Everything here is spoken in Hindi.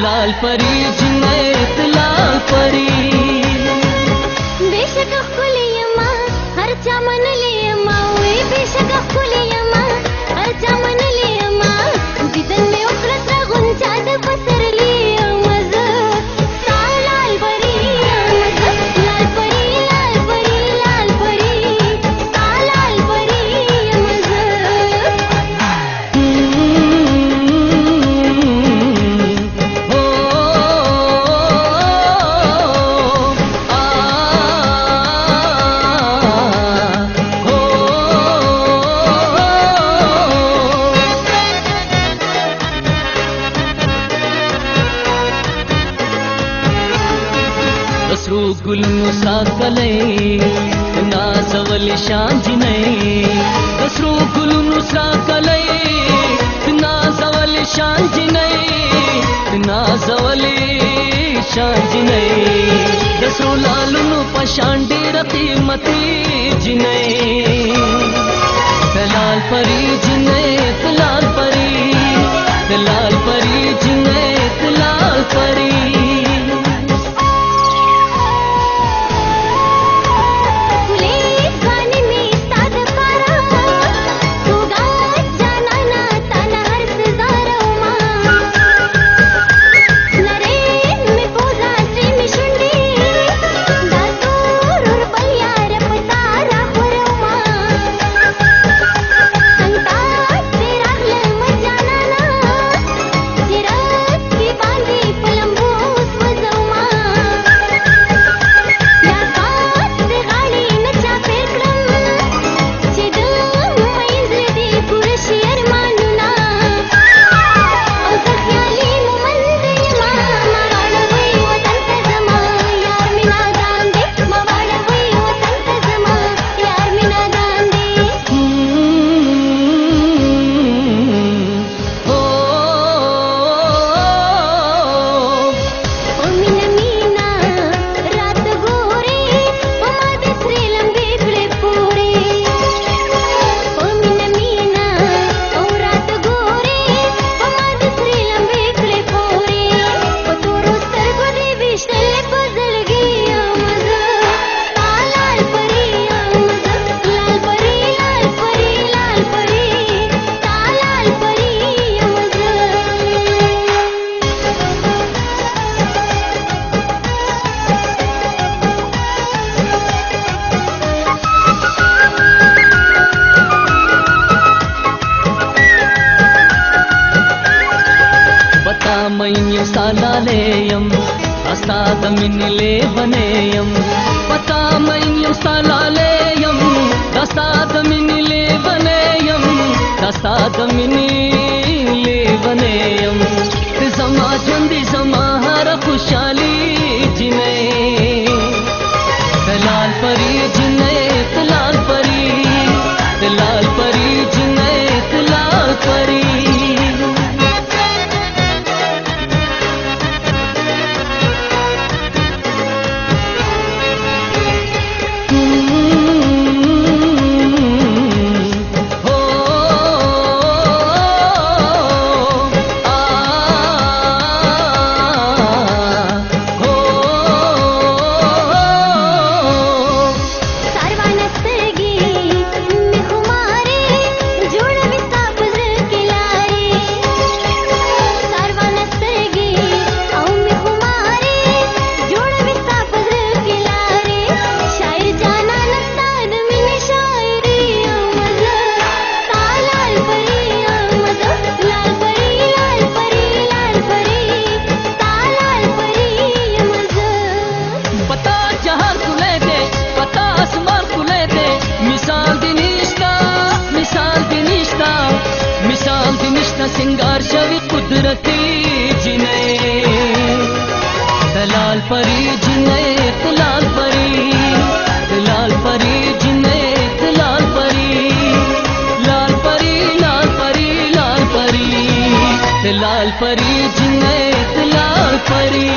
लाल परी जुनैद लाल परी। बेशक खुलियमा हर चमन लियमा वे बेशक खुलियमा हर चमन लियमा जिदन में उकरत गुंजाद पसरली मज लाल परी मज लाल परी लाल परी लाल परी लाल परी मज। दसरू गुल नुसाकले नाजवल शांजिने दसरू गुल नुसाकले नाजवल शांजिने नाजवल शांजिने दसरू लालू पशांडी रती मती जिने लाल परी जिने लाल परी लाल परी जिने लाल परी। मैन्यु सालालेयम दस्तादमिनिले वनेयम पता मैन्यु सालालेयम दस्तादमिनिले वनेयम दस्तादमिनिले वनेयम जमा जंदी जमा हर खुशाली जिने लाल परी जिने लाल परी लाल परी जिने लाल परी। सिंगार शवि कुदरती जिने लाल परी जिने लाल परी लाल परी जिने लाल परी लाल परी लाल परी लाल परी लाल परी जिने लाल परी।